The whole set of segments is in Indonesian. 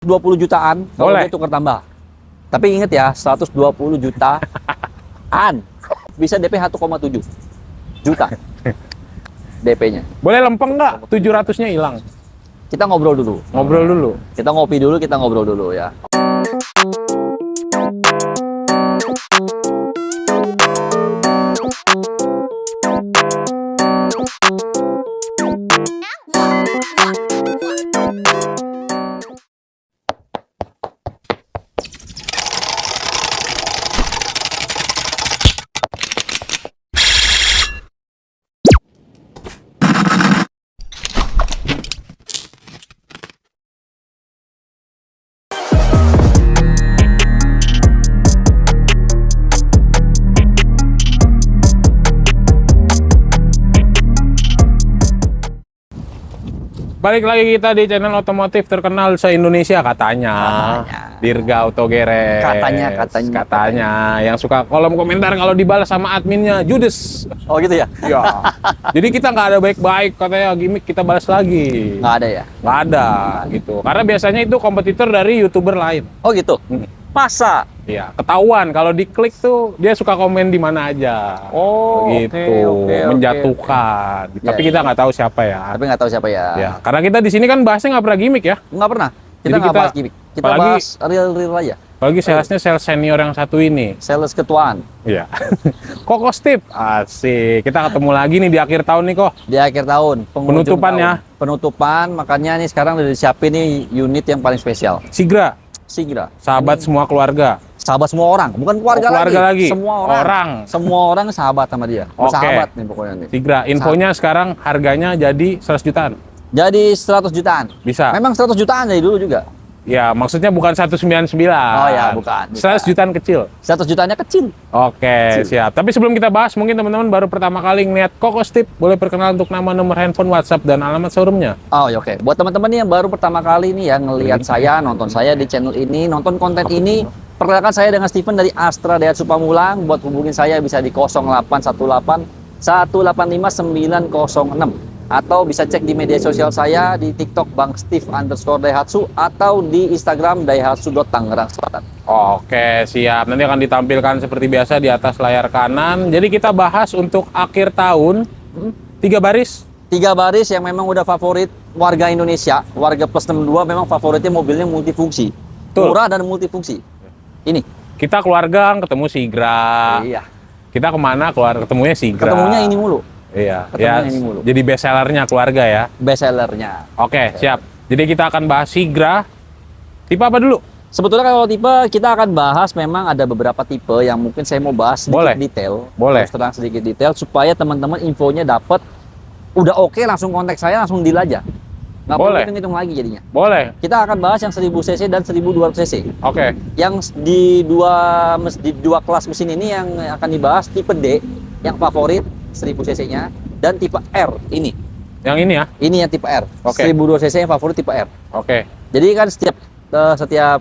20 jutaan kalau Boleh. dia tukar tambah. Tapi ingat ya, 120 jutaan. Bisa DP 1,7 juta. DP-nya. Boleh lempeng nggak? 700-nya hilang. Kita ngobrol dulu. Ngobrol dulu. Kita ngopi dulu, kita ngobrol dulu ya. Balik lagi kita di channel otomotif terkenal se-Indonesia katanya. Dirga Autogeres. Katanya. Yang suka kolom komentar kalau dibalas sama adminnya judes. Oh gitu ya? Ya. Jadi kita nggak ada baik-baik katanya, gimmick kita balas lagi. Nggak ada ya? Nggak ada gitu. Karena biasanya itu kompetitor dari YouTuber lain. Oh gitu? Masa? Iya, ketahuan kalau diklik tuh dia suka komen di mana aja. Oh, gitu, oke, menjatuhkan. Ya, Tapi kita nggak tahu siapa ya. Tapi nggak tahu siapa ya. Ya, karena kita di sini kan bahasnya nggak pernah gimmick ya. Nggak pernah. Kita Jadi nggak bahas gimmick. Kita apalagi- bahas real aja. Apalagi salesnya sales senior yang satu ini. Sales ketuaan. Iya. Koko Steve, asik. Kita ketemu lagi nih di akhir tahun nih kok. Di akhir tahun. penghujung Penutupan tahun. ya. Penutupan, makanya nih sekarang udah disiapin nih unit yang paling spesial. Sigra, Sigra. sahabat semua keluarga. Sahabat semua orang, bukan keluarga, keluarga lagi. Semua orang. Semua orang sahabat sama dia. Oke. Bersahabat nih pokoknya nih. Sigra, infonya sekarang harganya jadi 100 jutaan. Jadi 100 jutaan. Bisa. Memang 100 jutaan dari dulu juga. Ya, maksudnya bukan 199. Oh ya, bukan. 100 jutaan kecil. 100 jutaannya kecil. Oke, siap. Tapi sebelum kita bahas, mungkin teman-teman baru pertama kali ngeliat Koko Steve, boleh perkenalan untuk nama, nomor handphone, WhatsApp, dan alamat showroomnya. Oh ya oke. Buat teman-teman nih yang baru pertama kali nih ya ngelihat saya, nonton saya di channel ini, nonton konten ini, perkenalkan saya dengan Steven dari Astra Daihatsu Pamulang. Buat hubungin saya bisa di 0818 185 906. Atau bisa cek di media sosial saya di TikTok Bang Steve_Daihatsu atau di Instagram Daihatsu.Tangerang Selatan. Oke, siap. Nanti akan ditampilkan seperti biasa di atas layar kanan. Jadi kita bahas untuk akhir tahun, 3 baris. 3 baris yang memang udah favorit warga Indonesia, warga plus 62 memang favoritnya mobilnya multifungsi. Betul. Murah dan multifungsi. Ini. Kita keluarga ketemu Sigra. Iya. Kita kemana ketemunya Sigra. Ketemunya ini mulu. Iya, Ketemunya ya. ini mulu. Jadi best sellernya keluarga ya. Best sellernya. Oke, siap. Jadi kita akan bahas Sigra. Tipe apa dulu? Sebetulnya kalau tipe kita akan bahas memang ada beberapa tipe yang mungkin saya mau bahas sedikit Boleh. detail. Boleh. Terus terang sedikit detail supaya teman-teman infonya dapat. Udah oke langsung kontak saya, langsung deal aja. Nggak perlu Boleh. hitung-hitung lagi jadinya. Boleh. Kita akan bahas yang 1000 cc dan 1200 cc. Oke. Yang di dua kelas mesin ini yang akan dibahas tipe D yang favorit 1000 cc-nya dan tipe R ini. Yang ini ya. Ini yang tipe R. Oke. 1200 cc yang favorit tipe R. Oke. Jadi kan setiap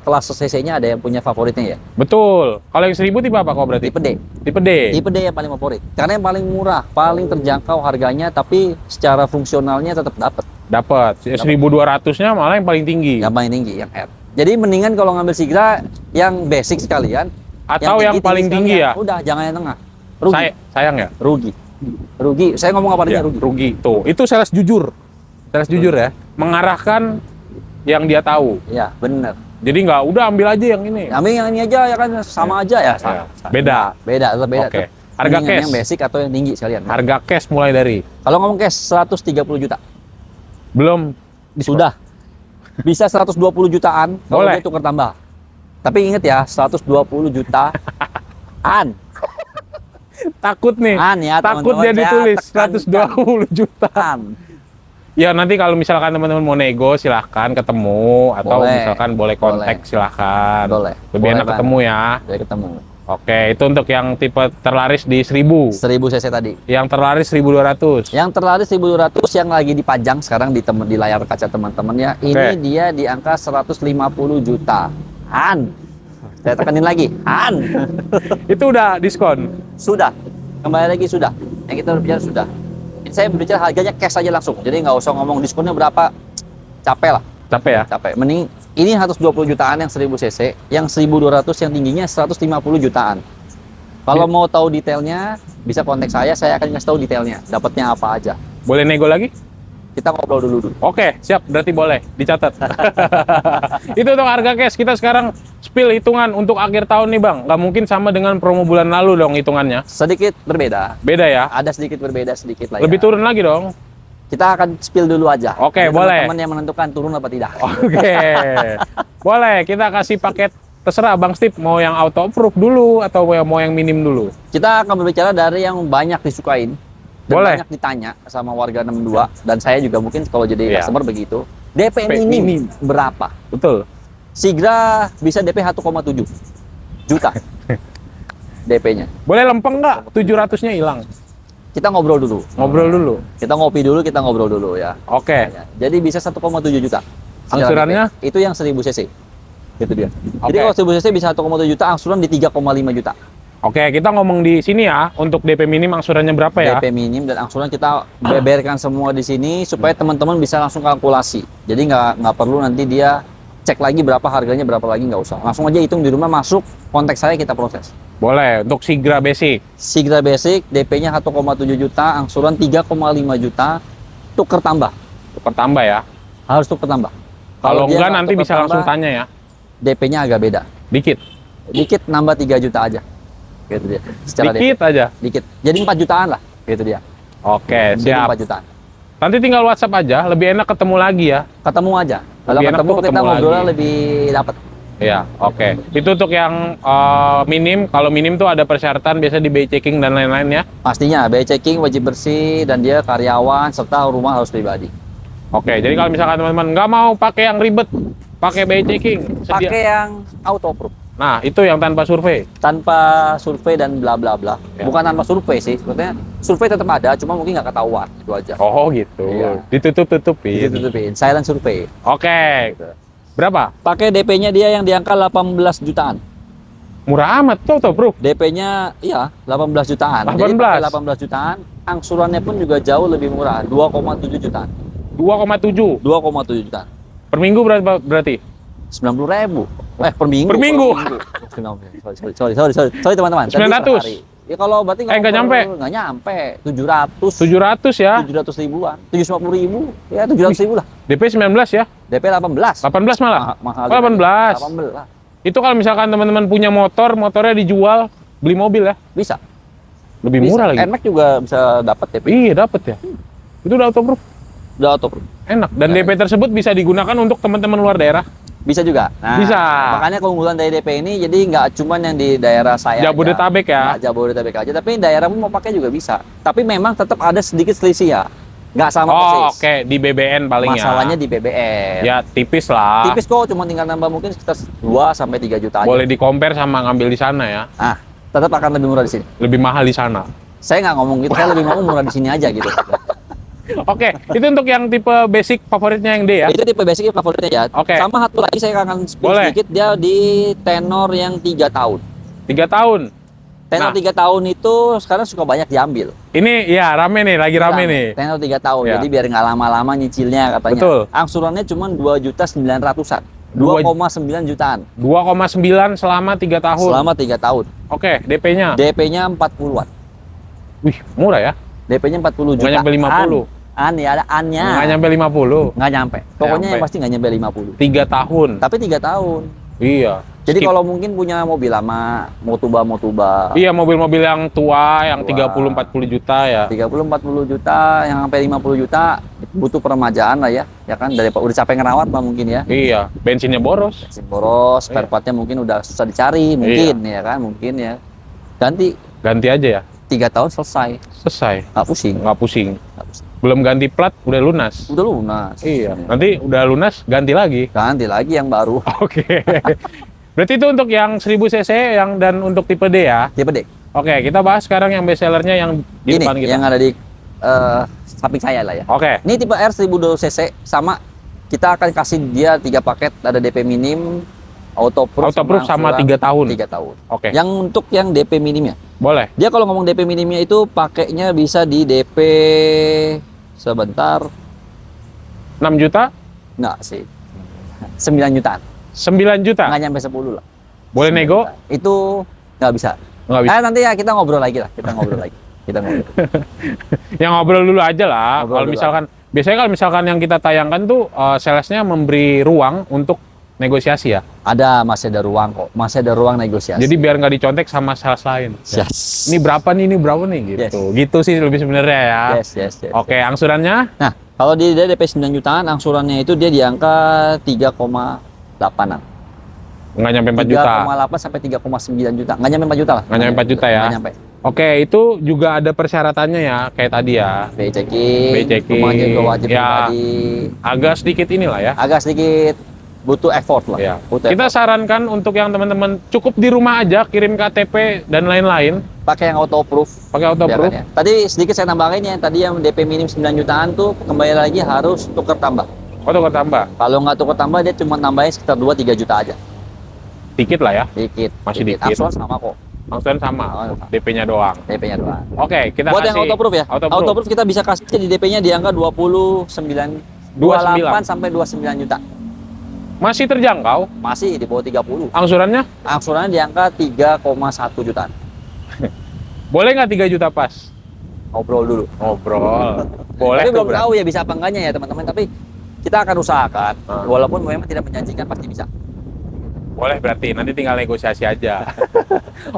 kelas cc-nya ada yang punya favoritnya ya. Betul. Kalau yang 1000 tipe apa kok berarti? Tipe D. Tipe D. Tipe D yang paling favorit. Karena yang paling murah, paling terjangkau harganya tapi secara fungsionalnya tetap dapat. Dapat. 1200-nya malah yang paling tinggi. Yang paling tinggi yang R. Jadi mendingan kalau ngambil Sigra yang basic sekalian Atau yang paling tinggi ya? Udah, jangan yang tengah. Rugi. Sayang ya? Rugi. Rugi. Saya ngomong apa Ya, rugi. rugi. Tuh, itu sales jujur. Sales jujur ya. Mengarahkan yang dia tahu. Ya, bener. Jadi nggak udah ambil aja yang ini. Ambil yang ini aja ya kan sama aja ya. Ya, beda. Tetap beda. Oke. Tetap. Harga Mendingan cash. yang basic atau yang tinggi sekalian. Harga cash mulai dari Kalau ngomong cash 130 juta. belum Sudah. Bisa 120 jutaan kalau Boleh. dia tukar tambah. Tapi ingat ya, 120 jutaan. takut nih. Ya, Takut teman-teman. dia ditulis tekan. 120 jutaan. Ya nanti kalau misalkan teman-teman mau nego silahkan ketemu atau Boleh. misalkan boleh kontak silahkan. Boleh. Lebih Boleh enak banget. ketemu ya. Saya ketemu. Oke, itu untuk yang tipe terlaris di 1000. 1000 cc tadi. Yang terlaris 1200. Yang terlaris 1200 yang lagi dipajang sekarang di layar kaca teman-teman ya. Ini Oke. dia di angka 150 jutaan. Saya tekanin lagi. Itu udah diskon. Sudah. Kembali lagi sudah. Yang kita berbicara sudah. Ini saya berbicara harganya cash aja langsung. Jadi nggak usah ngomong diskonnya berapa. Capek lah. Capek ya? Capek. Mending Ini 120 jutaan yang 1000 cc, yang 1200 yang tingginya 150 jutaan. Kalau mau tahu detailnya, bisa kontak saya akan kasih tahu detailnya, dapatnya apa aja. Boleh nego lagi? Kita ngobrol dulu. Oke, siap. Berarti boleh dicatat. Itu untuk harga cash. Kita sekarang spill hitungan untuk akhir tahun nih, Bang. Nggak mungkin sama dengan promo bulan lalu dong hitungannya. Sedikit berbeda. Beda ya? Ada sedikit berbeda sedikit lah ya. Lebih turun lagi dong. Kita akan spill dulu aja. Oke, boleh. Teman-teman yang menentukan turun apa tidak. Oke. Boleh, kita kasih paket terserah Bang Steve, mau yang auto approve dulu atau mau yang minim dulu. Kita akan berbicara dari yang banyak disukain. Dan Boleh. banyak ditanya sama warga 62 dan saya juga mungkin kalau jadi customer begitu. DP minim berapa? Betul. Sigra bisa DP 1,7 juta DP-nya. Boleh lempeng nggak? 700-nya hilang. Kita ngobrol dulu. Ngobrol dulu. Kita ngopi dulu, kita ngobrol dulu ya. Oke. Jadi bisa 1,7 juta. Angsurannya? Itu yang 1000 cc. Itu dia. Jadi Oke. kalau 1000 cc bisa 1,7 juta, angsuran di 3,5 juta. Oke, kita ngomong di sini ya, untuk DP minim angsurannya berapa ya? DP minim dan angsuran kita beberkan semua di sini supaya teman-teman bisa langsung kalkulasi. Jadi nggak perlu nanti dia cek lagi berapa harganya, berapa lagi, nggak usah. Langsung aja hitung di rumah, masuk, kontak saya, kita proses. Boleh, untuk Sigra Basic. Sigra Basic, DP-nya 1,7 juta, angsuran 3,5 juta, tuker tambah. Tuker tambah ya? Harus tuker tambah. Kalau dia enggak nggak nanti tuker bisa langsung tambah, tanya ya? DP-nya agak beda. Dikit? Dikit nambah 3 juta aja. Gitu dia. Secara Dikit DP. aja? Dikit. Jadi 4 jutaan lah. Gitu dia. Oke, Jadi siap. 4 jutaan. Nanti tinggal WhatsApp aja, lebih enak ketemu lagi ya? Ketemu aja. Kalau Lebih enak ketemu tuh kita ketemu ngobrolnya lagi. lebih dapat. Iya, oke. Itu untuk yang minim. Kalau minim tuh ada persyaratan, biasa di BI checking dan lain-lain ya? Pastinya, biaya checking wajib bersih dan dia karyawan serta rumah harus pribadi. Oke, jadi kalau misalkan teman-teman nggak mau pakai yang ribet, pakai BI checking, Pakai yang auto proof. Nah, itu yang tanpa survei. Tanpa survei dan bla bla bla. Ya. Bukan tanpa survei sih, sebetulnya survei tetap ada, cuma mungkin nggak ketahuan, itu aja. Oh gitu. Iya. Ditutup-tutupin. Ditutupin, silent survei. Oke. Berapa? Pakai DP-nya dia yang di angka 18 jutaan. Murah amat tuh, bro. DP-nya iya 18 jutaan. 18. Jadi pakai 18 jutaan, angsurannya pun juga jauh lebih murah, 2,7 jutaan. 2,7 2,7 jutaan. per minggu berarti? 90.000. Per minggu. Per minggu. Sorry teman-teman. Tadi 900. per hari. Ya kalau berarti Nggak nyampe. Nggak nyampe. 700. 700 ya? 700 ribuan. 750.000. Ya 700.000 lah. DP 19 ya? DP 18. 18 malah? Mahal. 18. 18. Itu kalau misalkan teman-teman punya motor, motornya dijual, beli mobil ya? Bisa. Lebih murah lagi. NMAX juga bisa dapat DP. Iya, dapat ya. Itu udah auto proof. Udah auto proof. Enak. Dan Nah, DP tersebut bisa digunakan untuk teman-teman luar daerah. Bisa juga. Nah, Bisa. Makanya keunggulan dari DP ini jadi nggak cuma yang di daerah saya Jabodetabek aja. ya? Nggak Jabodetabek aja, tapi daerah pun mau pakai juga bisa. Tapi memang tetap ada sedikit selisih ya. Nggak sama Oh, persis. oke. Di BBN paling ya. Masalahnya di BBM. Ya, tipis lah. Tipis kok, cuma tinggal nambah mungkin sekitar 2 sampai 3 juta aja. Boleh di-compare sama ngambil di sana ya. Ah, tetap akan lebih murah di sini. Lebih mahal di sana. Saya nggak ngomong gitu, saya lebih ngomong murah di sini aja gitu. Oke, itu untuk yang tipe basic favoritnya yang D ya? Itu tipe basic favoritnya ya. Oke. Sama satu lagi saya akan spill Boleh. sedikit, dia di tenor yang 3 tahun. 3 tahun. Tenor Nah. 3 tahun itu sekarang suka banyak diambil. Ini ya rame nih, lagi rame nih. Tenor 3 tahun, Ya. jadi biar nggak lama-lama nyicilnya katanya. Betul. Angsurannya cuma 2.900.000-an. 2,9 jutaan 2,9 selama 3 tahun. selama 3 tahun. Oke, DP-nya. DP-nya 40-an. Wih, murah ya? DP-nya 40 juta. Nggak nyampe 50. An ya, ada annya. Nggak nyampe 50. Nggak nyampe. Pokoknya Nyampe. yang pasti nggak nyampe 50. 3 tahun. Tapi 3 tahun. Iya. Jadi Skip. kalau mungkin punya mobil lama, motuba, Iya, mobil-mobil yang tua, yang Tua. 30-40 juta ya. 30-40 juta, yang sampai 50 juta butuh peremajaan lah ya. Ya kan, daripada udah capek ngerawat lah mungkin ya. Iya, bensinnya boros. Bensin boros, spare Iya. partnya mungkin udah susah dicari, mungkin ya kan, mungkin ya. Ganti Ganti aja ya. 3 tahun selesai, Selesai. nggak pusing. Nggak pusing. Nggak pusing. Belum ganti plat, udah lunas. Udah lunas. Iya. Nanti udah lunas, ganti lagi. Ganti lagi yang baru. Oke. Berarti itu untuk yang 1000 cc yang dan untuk tipe D ya. Tipe D. Oke, kita bahas sekarang yang best sellernya yang di Ini depan kita. yang ada di samping saya lah ya. Oke. Ini tipe R 1020 cc sama kita akan kasih dia 3 paket, ada DP minim, auto proof sama angsuran 3 tahun. 3 tahun. Oke. Yang untuk yang DP minimnya, Boleh. dia kalau ngomong DP minimnya itu pakainya bisa di DP sebentar, 6 juta? enggak sih. 9 jutaan. 9 juta? Nggak nyampe 10 lah. Boleh nego? Itu nggak bisa. Nggak bisa. Nanti ya kita ngobrol lagi lah. Kita ngobrol lagi. Kita ngobrol. Yang ngobrol dulu aja lah. Kalau misalkan, biasanya kalau misalkan yang kita tayangkan tuh salesnya memberi ruang untuk negosiasi ya? Masih ada ruang kok. Masih ada ruang negosiasi. Jadi biar nggak dicontek sama sales lain. Yes. Ini berapa nih gitu. Yes. Gitu sih lebih sebenarnya ya. Yes. Oke, angsurannya? Nah, kalau dia DP 9 jutaan, angsurannya itu dia di angka 3,8-an. Nggak nyampe 4 juta. 3,8 sampai 3,9 juta. Nggak nyampe 4 juta lah. Nggak nyampe 4 juta ya? Nggak nyampe. Oke, itu juga ada persyaratannya ya, kayak tadi ya. BI checking, rumahnya juga wajib ya, pribadi. agak sedikit inilah ya. Agak sedikit butuh effort lah. Ya. Butuh Kita effort. sarankan untuk yang teman-teman cukup di rumah aja, kirim KTP dan lain-lain. Pakai yang auto proof. Pakai auto proof. Ya. Tadi sedikit saya nambahin ya, tadi yang DP minim 9 jutaan tuh kembali lagi harus tukar tambah. Oh, tukar tambah. Kalau nggak tukar tambah dia cuma nambahin sekitar 2-3 juta aja. Dikit lah ya. Dikit. Masih dikit. Angsuran sama kok. Angsuran sama. DP-nya doang. DP-nya doang. Oke, kita Buat kasih yang auto proof ya. Auto proof kita bisa kasih di DP-nya di angka 28 sampai 29 juta. Masih terjangkau. Masih di bawah 30. Angsurannya? Angsurannya di angka 3,1 jutaan. Boleh nggak 3 juta pas? Ngobrol dulu. Ngobrol. Boleh. Tapi belum berarti. tahu ya bisa apa enggaknya ya teman-teman. Tapi kita akan usahakan. Walaupun memang tidak menjanjikan pasti bisa. Boleh berarti, nanti tinggal negosiasi aja.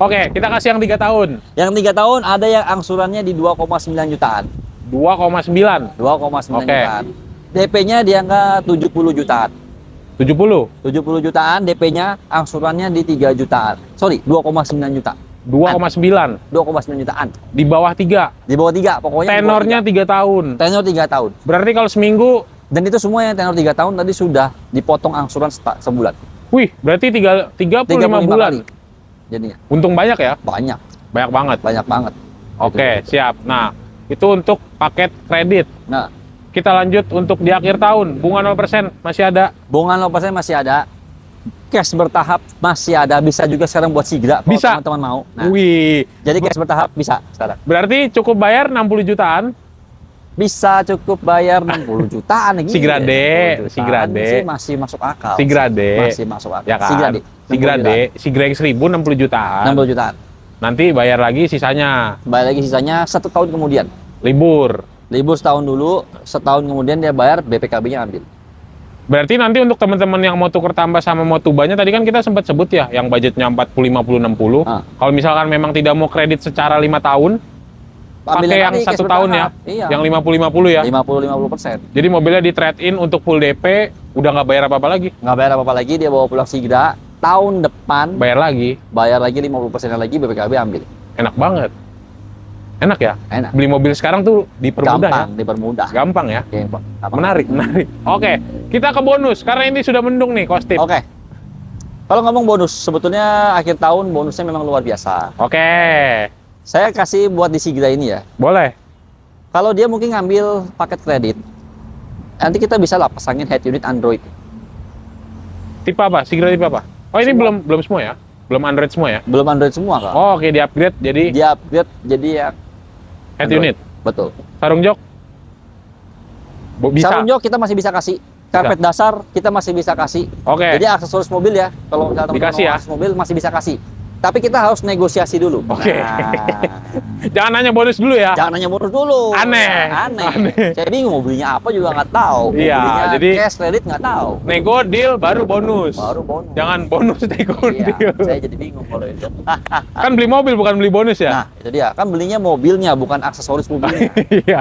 Oke, kita kasih yang 3 tahun. Yang 3 tahun ada yang angsurannya di 2,9 jutaan. 2,9. 2,9 Oke. jutaan. DP-nya di angka 70 jutaan. 70. 70 jutaan DP-nya, angsurannya di 3 jutaan. Sorry, 2,9 juta. 2,9. 2,9 jutaan. Di bawah 3. Di bawah 3 pokoknya. Tenornya 3 tahun. Tenor 3 tahun. Berarti kalau seminggu, Dan itu semua yang tenor 3 tahun tadi sudah dipotong angsuran sebulan. wih, berarti 35 bulan. kali jadinya. Untung banyak ya? Banyak. Banyak banget. Banyak banget. Oke, siap. Nah, itu untuk paket kredit. Nah, Kita lanjut untuk di akhir tahun. Bunga 0% masih ada. bunga 0% masih ada. Cash bertahap masih ada. Bisa juga sekarang buat Sigra kalau Bisa. teman-teman mau. Nah, Wih, jadi cash bertahap bisa sekarang. berarti cukup bayar 60 jutaan. Bisa cukup bayar 60 jutaan nih. Sigra D, 60 jutaan Sigra D. sih masih masuk akal. Sigra D. Masih masuk akal. Ya kan? Sigra D. Sigra 60 D, Sigra X 1000 60 jutaan. 60 jutaan. Nanti bayar lagi sisanya. Bayar lagi sisanya 1 tahun kemudian. Libur. Libur setahun dulu, setahun kemudian dia bayar BPKB-nya ambil. Berarti nanti untuk teman-teman yang mau tuker tambah sama mau tubanya tadi kan kita sempat sebut ya yang budgetnya 40 50 60. Ah. Kalau misalkan memang tidak mau kredit secara 5 tahun, pakai yang nanti, 1 cash tahun ya. bertahap. Iya. Yang 50 50 ya. 50-50%. Jadi mobilnya di trade in untuk full DP, udah nggak bayar apa-apa lagi. Nggak bayar apa-apa lagi, dia bawa pulang Sigra. Tahun depan Bayar lagi. 50% lagi BPKB ambil. Enak banget. Enak ya? Enak. Beli mobil sekarang tuh dipermudah Gampang, ya. dipermudah. Gampang ya. Gampang. Menarik. Oke, kita ke bonus karena ini sudah mendung nih kostip. Oke. Kalau ngomong bonus, sebetulnya akhir tahun bonusnya memang luar biasa. Oke, Saya kasih buat di Sigra ini ya. boleh. Kalau dia mungkin ngambil paket kredit, nanti kita bisa lah pasangin head unit Android. Tipe apa? Sigra tipe apa? Oh ini Semua. belum semua ya? Belum Android semua ya? Belum Android semua kak. Oh, oke, di upgrade jadi Dia upgrade jadi ya head Android. unit. Betul. Sarung jok? Bisa. Sarung jok kita masih bisa kasih. Karpet dasar kita masih bisa kasih. Oke. Jadi aksesoris mobil ya. Kalau misalnya teman-teman Dikasih mau ya? aksesoris mobil masih bisa kasih. Tapi kita harus negosiasi dulu. Oke. Nah, Jangan nanya bonus dulu ya. jangan nanya bonus dulu. Aneh. Aneh. Saya bingung mau belinya apa juga nggak tahu. Mau Iya, belinya jadi- cash kredit nggak tahu. Nego deal baru bonus. Baru bonus. Jangan bonus nego Iya, deal. saya jadi bingung kalau itu. Kan beli mobil bukan beli bonus ya? Nah, itu dia. Kan belinya mobilnya bukan aksesoris mobilnya. Iya.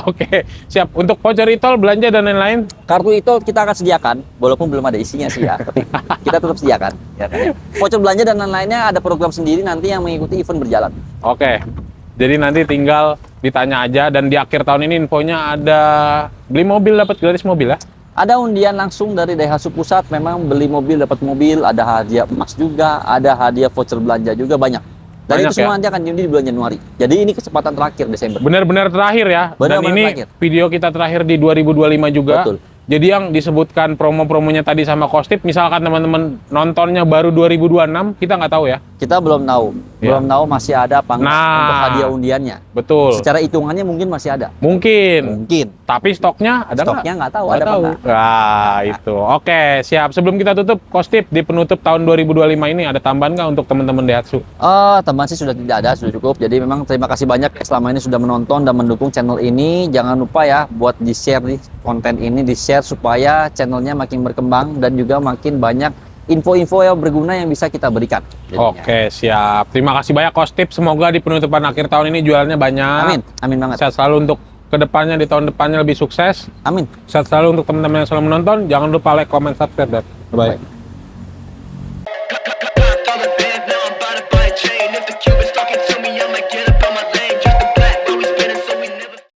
Oke, siap. Untuk voucher e-tol, belanja dan lain-lain. Kartu itu kita akan sediakan, walaupun belum ada isinya sih ya, tapi kita tetap sediakan. Ya kan, ya. Voucher belanja dan lain-lainnya ada program sendiri nanti yang mengikuti event berjalan. Oke. Jadi nanti tinggal ditanya aja dan di akhir tahun ini infonya ada beli mobil dapat gratis mobil ya. Ada undian langsung dari Daihatsu Pusat, memang beli mobil dapat mobil, ada hadiah emas juga, ada hadiah voucher belanja juga banyak. Dan Banyak itu semua ya? nanti akan diundi di bulan Januari. Jadi ini kesempatan terakhir Desember. Benar-benar terakhir ya. Dan Benar-benar ini terakhir. video kita terakhir di 2025 juga. Betul. Jadi yang disebutkan promo-promonya tadi sama Kostip, misalkan teman-teman nontonnya baru 2026, kita nggak tahu ya. Kita belum tahu. Belum tahu masih ada apa enggak untuk hadiah undiannya. Betul. Secara hitungannya mungkin masih ada. Mungkin. Tapi stoknya ada nggak? Stoknya nggak tahu ada apa enggak. Nah, itu. Oke, siap. Sebelum kita tutup, Kostip, di penutup tahun 2025 ini ada tambahan nggak untuk teman-teman Daihatsu? Tambahan sih sudah tidak ada, sudah cukup. Jadi memang terima kasih banyak selama ini sudah menonton dan mendukung channel ini. Jangan lupa ya buat di-share nih konten ini, di-share supaya channelnya makin berkembang dan juga makin banyak info-info yang berguna yang bisa kita berikan. Jadinya. Oke, siap. Terima kasih banyak Kostip. Semoga di penutupan akhir tahun ini jualannya banyak. Amin banget. Sehat selalu untuk kedepannya, di tahun depannya lebih sukses. Amin. Sehat selalu untuk teman-teman yang selalu menonton. Jangan lupa like, comment, subscribe. Bye.